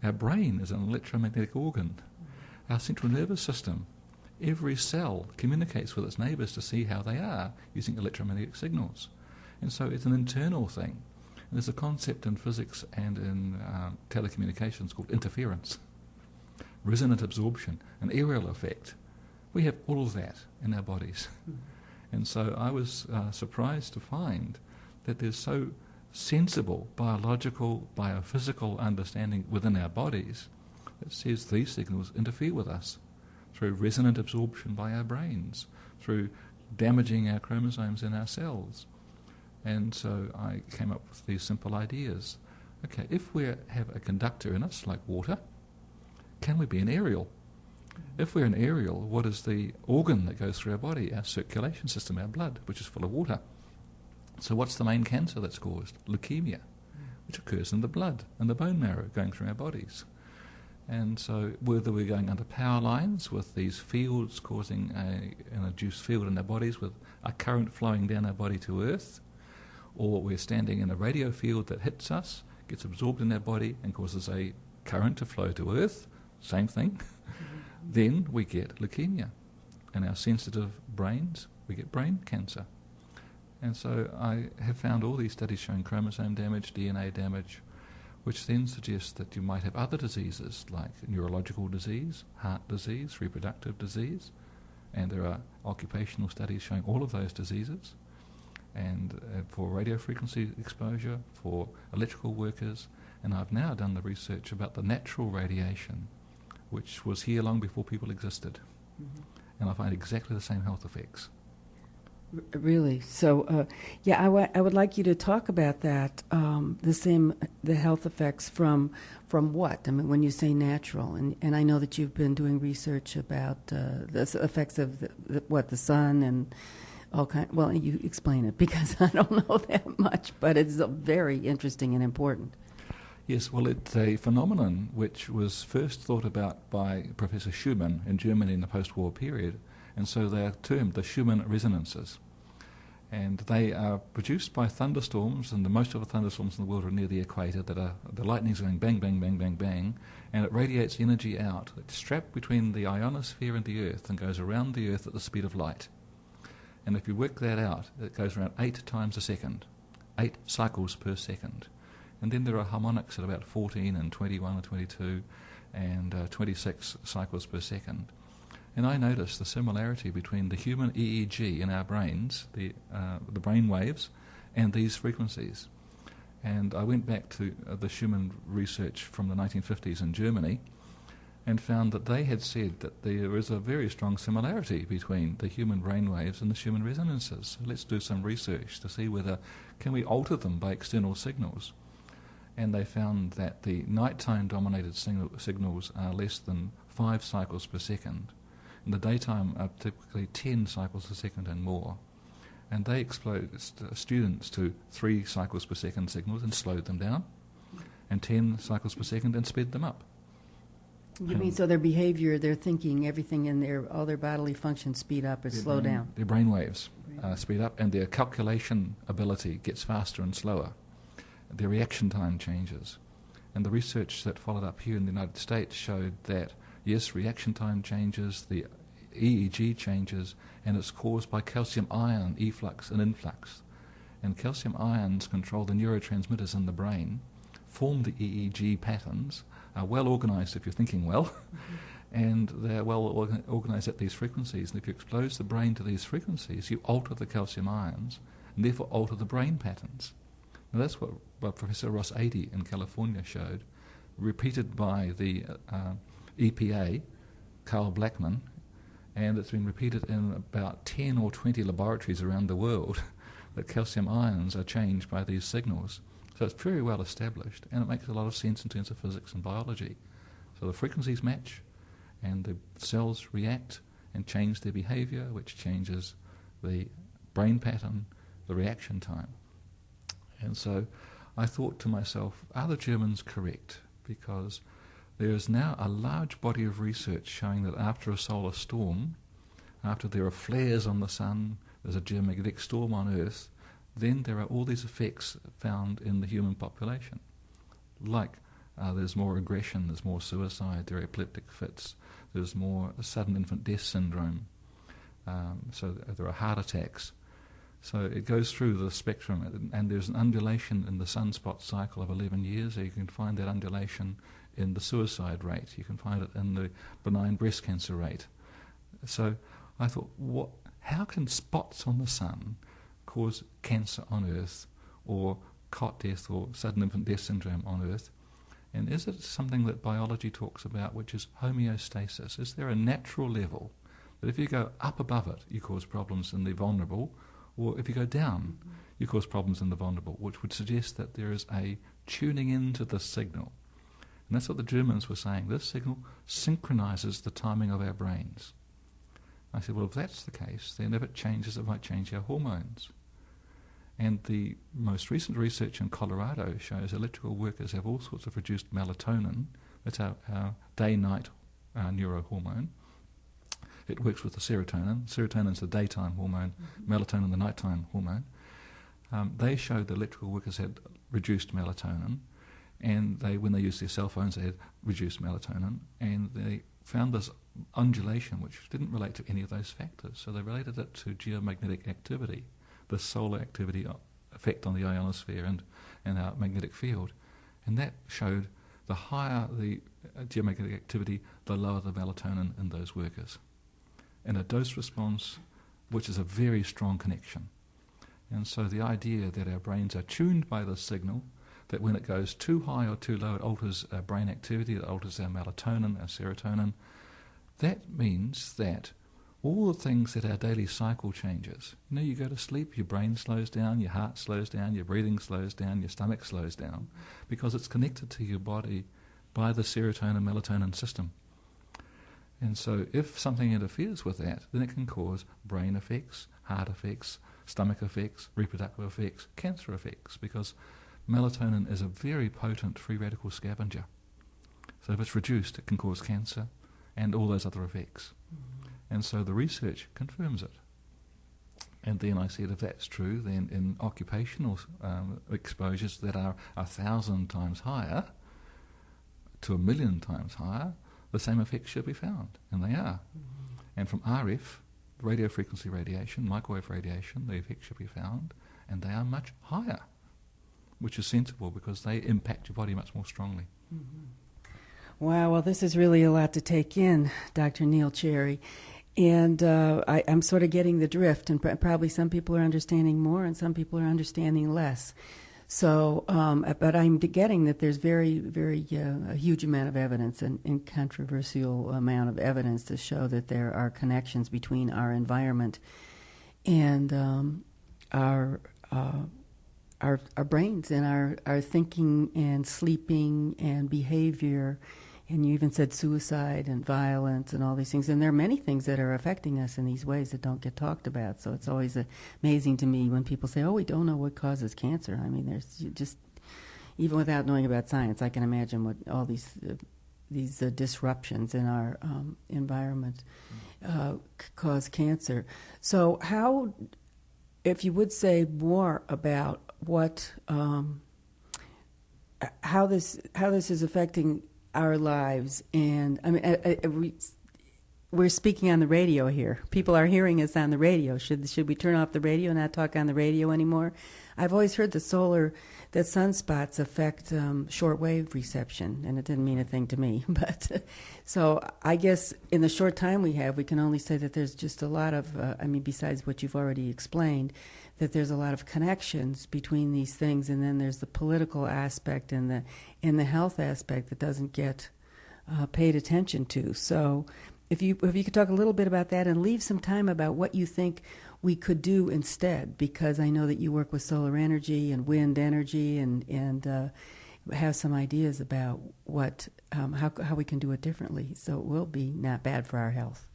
Our brain is an electromagnetic organ. Our central nervous system, every cell communicates with its neighbours to see how they are using electromagnetic signals. And so it's an internal thing. And there's a concept in physics and in telecommunications called interference, resonant absorption, an aerial effect. We have all of that in our bodies. And so I was surprised to find that there's so sensible biological, biophysical understanding within our bodies that says these signals interfere with us through resonant absorption by our brains, through damaging our chromosomes in our cells. And so I came up with these simple ideas. Okay, if we have a conductor in us, like water, can we be an aerial? If we're an aerial, what is the organ that goes through our body? Our circulation system, our blood, which is full of water. So what's the main cancer that's caused? Leukemia, which occurs in the blood and the bone marrow going through our bodies. And so whether we're going under power lines with these fields causing an induced field in our bodies with a current flowing down our body to earth, or we're standing in a radio field that hits us, gets absorbed in our body and causes a current to flow to earth, same thing, then we get leukemia. In our sensitive brains, we get brain cancer. And so I have found all these studies showing chromosome damage, DNA damage, which then suggests that you might have other diseases like neurological disease, heart disease, reproductive disease, and there are occupational studies showing all of those diseases, and for radiofrequency exposure, for electrical workers, and I've now done the research about the natural radiation, which was here long before people existed, and I find exactly the same health effects. Really? So, I would like you to talk about that, the health effects from what? I mean, when you say natural, and I know that you've been doing research about the effects of the sun and all kind. Well, you explain it because I don't know that much, but it's very interesting and important. Yes, well, it's a phenomenon which was first thought about by Professor Schumann in Germany in the post-war period, and so they are termed the Schumann resonances. And they are produced by thunderstorms, and most of the thunderstorms in the world are near the equator, the lightning's going bang, bang, bang, bang, bang, and it radiates energy out. It's strapped between the ionosphere and the Earth and goes around the Earth at the speed of light. And if you work that out, it goes around 8 times a second, 8 cycles per second. And then there are harmonics at about 14 and 21 and 22 and 26 cycles per second. And I noticed the similarity between the human EEG in our brains, the brain waves, and these frequencies. And I went back to the Schumann research from the 1950s in Germany and found that they had said that there is a very strong similarity between the human brain waves and the Schumann resonances. So let's do some research to see whether can we alter them by external signals. And they found that the nighttime dominated signals are less than 5 cycles per second. In the daytime are typically 10 cycles per second and more. And they exposed students to 3 cycles per second signals and slowed them down, and 10 cycles per second and sped them up. You mean so their behavior, their thinking, everything in all their bodily functions speed up or slow down? Their brain waves speed up, and their calculation ability gets faster and slower. Their reaction time changes. And the research that followed up here in the United States showed that yes, reaction time changes, the EEG changes, and it's caused by calcium ion efflux and influx. And calcium ions control the neurotransmitters in the brain, form the EEG patterns, are well organized if you're thinking well, and they're well organized at these frequencies. And if you expose the brain to these frequencies, you alter the calcium ions, and therefore alter the brain patterns. Now that's what Professor Ross 80 in California showed, repeated by the EPA, Carl Blackman, and it's been repeated in about 10 or 20 laboratories around the world that calcium ions are changed by these signals. So it's very well established, and it makes a lot of sense in terms of physics and biology. So the frequencies match, and the cells react and change their behavior, which changes the brain pattern, the reaction time. And so I thought to myself, are the Germans correct? Because there is now a large body of research showing that after a solar storm, after there are flares on the sun, there's a geomagnetic storm on Earth, then there are all these effects found in the human population, like there's more aggression, there's more suicide, there are epileptic fits, there's more sudden infant death syndrome, so there are heart attacks. So it goes through the spectrum, and there's an undulation in the sunspot cycle of 11 years. So you can find that undulation in the suicide rate. You can find it in the benign breast cancer rate. So I thought, how can spots on the sun cause cancer on Earth, or cot death, or sudden infant death syndrome on Earth? And is it something that biology talks about, which is homeostasis? Is there a natural level that if you go up above it, you cause problems in the vulnerable, or if you go down, you cause problems in the vulnerable, which would suggest that there is a tuning into the signal. And that's what the Germans were saying. This signal synchronizes the timing of our brains. I said, well, if that's the case, then if it changes, it might change our hormones. And the most recent research in Colorado shows electrical workers have all sorts of reduced melatonin. That's our day-night neurohormone. It works with the serotonin. Serotonin is the daytime hormone, melatonin the nighttime hormone. They showed that electrical workers had reduced melatonin, and when they used their cell phones, they had reduced melatonin, and they found this undulation which didn't relate to any of those factors. So they related it to geomagnetic activity, the solar activity effect on the ionosphere and our magnetic field. And that showed the higher the geomagnetic activity, the lower the melatonin in those workers. And a dose response, which is a very strong connection. And so the idea that our brains are tuned by this signal, that when it goes too high or too low, it alters our brain activity, it alters our melatonin, our serotonin. That means that all the things that our daily cycle changes, you go to sleep, your brain slows down, your heart slows down, your breathing slows down, your stomach slows down, because it's connected to your body by the serotonin melatonin system. And so if something interferes with that, then it can cause brain effects, heart effects, stomach effects, reproductive effects, cancer effects, because melatonin is a very potent free radical scavenger. So if it's reduced, it can cause cancer and all those other effects. And so the research confirms it. And then I said, if that's true, then in occupational exposures that are 1,000 times higher to 1,000,000 times higher, the same effects should be found, and they are. And from RF, radiofrequency radiation, microwave radiation, the effects should be found, and they are much higher, which is sensible because they impact your body much more strongly. Wow, well, this is really a lot to take in, Dr. Neil Cherry. And I'm sort of getting the drift, and probably some people are understanding more and some people are understanding less. So, but I'm getting that there's a huge amount of evidence, and incontroversial amount of evidence to show that there are connections between our environment and our brains and our thinking and sleeping and behavior. And you even said suicide and violence and all these things. And there are many things that are affecting us in these ways that don't get talked about. So it's always amazing to me when people say, oh, we don't know what causes cancer. I mean, there's just, even without knowing about science, I can imagine what all these disruptions in our environment cause cancer. So how, if you would say more about what, how this is affecting our lives, and I mean, we're speaking on the radio here. People are hearing us on the radio. Should we turn off the radio and not talk on the radio anymore? I've always heard that sunspots affect shortwave reception, and it didn't mean a thing to me. But so I guess in the short time we have, we can only say that there's just a lot of, besides what you've already explained, that there's a lot of connections between these things, and then there's the political aspect and the health aspect that doesn't get paid attention to. So if you could talk a little bit about that and leave some time about what you think we could do instead, because I know that you work with solar energy and wind energy and have some ideas about what how we can do it differently, so it will be not bad for our health.